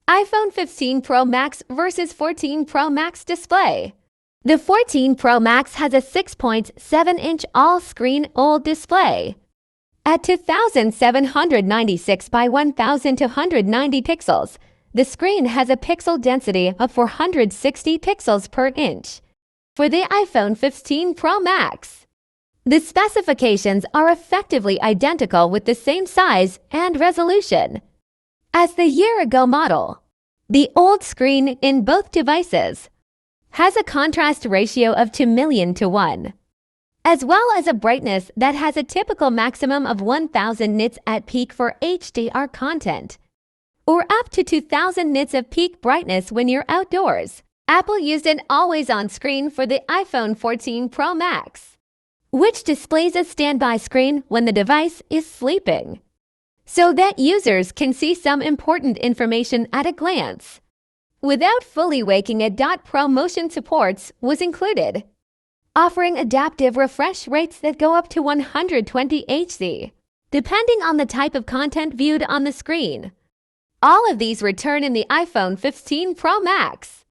iPhone 15 Pro Max versus 14 Pro Max display. The 14 Pro Max has a 6.7-inch all-screen OLED display. At 2,796 by 1,290 pixels, the screen has a pixel density of 460 pixels per inch. For the iPhone 15 Pro Max, the specifications are effectively identical with the same size and resolution as the year-ago model. The OLED screen in both devices has a contrast ratio of 2,000,000:1, as well as a brightness that has a typical maximum of 1,000 nits at peak for HDR content, or up to 2,000 nits of peak brightness when you're outdoors. Apple used an always-on screen for the iPhone 14 Pro Max, which displays a standby screen when the device is sleeping, so that users can see some important information at a glance, without fully waking it. Pro Motion supports was included, offering adaptive refresh rates that go up to 120 Hz, depending on the type of content viewed on the screen. All of these return in the iPhone 15 Pro Max.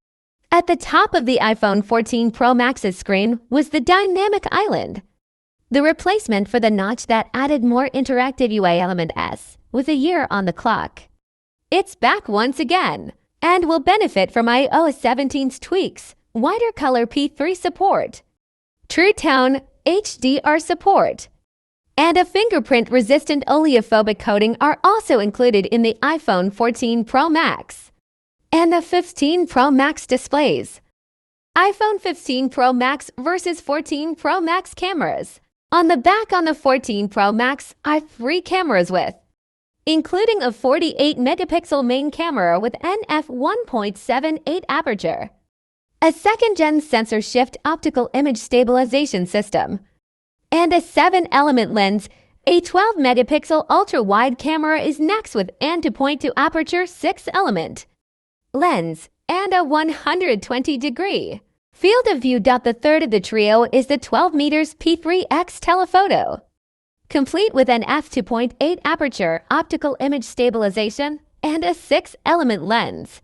At the top of the iPhone 14 Pro Max's screen was the Dynamic Island, the replacement for the notch that added more interactive UI element S with a year on the clock. It's back once again and will benefit from iOS 17's tweaks, wider color P3 support, True Tone HDR support, and a fingerprint-resistant oleophobic coating are also included in the iPhone 14 Pro Max and the 15 Pro Max displays. iPhone 15 Pro Max versus 14 Pro Max cameras. On the back on the 14 Pro Max are 3 cameras including a 48-megapixel main camera with f1.78 aperture, a second-gen sensor shift optical image stabilization system, and a 7-element lens. A 12-megapixel ultra-wide camera is next with an point-to aperture 6-element lens and a 120-degree field of view. The third of the trio is the 12 meters p3x telephoto, complete with an f2.8 aperture optical image stabilization and a 6-element lens.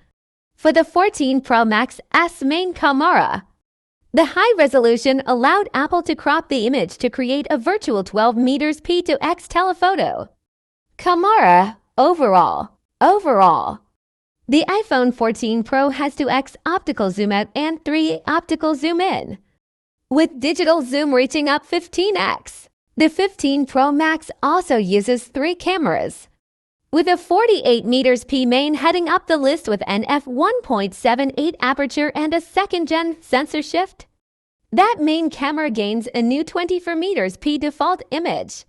For the 14 Pro Max S main camera, the high resolution allowed Apple to crop the image to create a virtual 12 meters p2x telephoto camera. Overall, the iPhone 14 Pro has 2x optical zoom out and 3 optical zoom in, with digital zoom reaching up 15x. The 15 Pro Max also uses 3 cameras, with a 48 meters p main heading up the list with an f1.78 aperture and a second-gen sensor shift. That main camera gains a new 24 meters p default image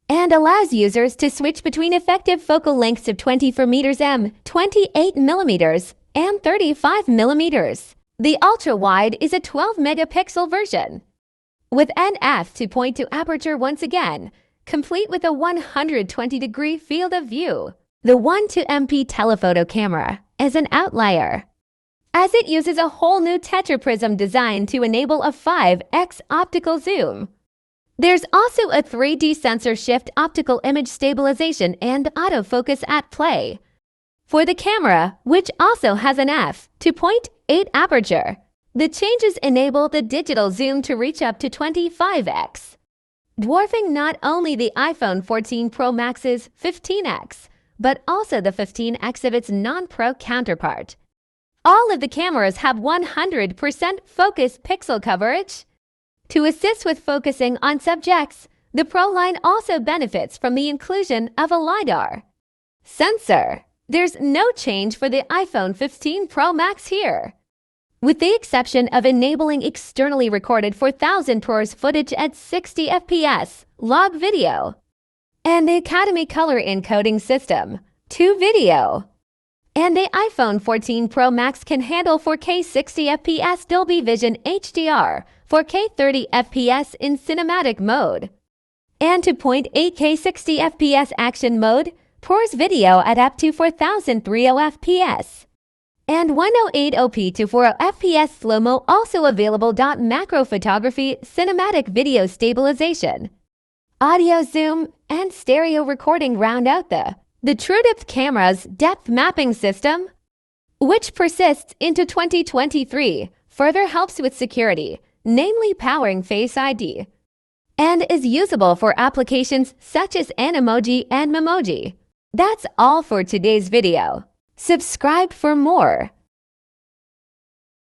and allows users to switch between effective focal lengths of 24 meters m, 28 millimeters, and 35 millimeters. The ultra-wide is a 12-megapixel version, with an f2.2 aperture once again, complete with a 120-degree field of view. The 1.2MP telephoto camera is an outlier, as it uses a whole new tetraprism design to enable a 5x optical zoom. There's also a 3D sensor shift optical image stabilization and autofocus at play. For the camera, which also has an f2.8 aperture, the changes enable the digital zoom to reach up to 25x, dwarfing not only the iPhone 14 Pro Max's 15x, but also the 15x of its non-Pro counterpart. All of the cameras have 100% focus pixel coverage. To assist with focusing on subjects, the Pro line also benefits from the inclusion of a LiDAR sensor. There's no change for the iPhone 15 Pro Max here, with the exception of enabling externally recorded 4000 ProRes footage at 60 FPS log video, and the Academy color encoding system, 2 video. And the iPhone 14 Pro Max can handle 4K 60 FPS Dolby Vision HDR, 4K 30 FPS in cinematic mode, and 2.8K 60 FPS action mode, ProRes video at up to 4030 FPS, and 1080p to 40 FPS slow-mo also available. Macro photography, cinematic video stabilization, audio zoom, and stereo recording round out the TrueDepth camera's depth mapping system, which persists into 2023, further helps with security, namely powering Face ID, and is usable for applications such as Animoji and Memoji. That's all for today's video. Subscribe for more.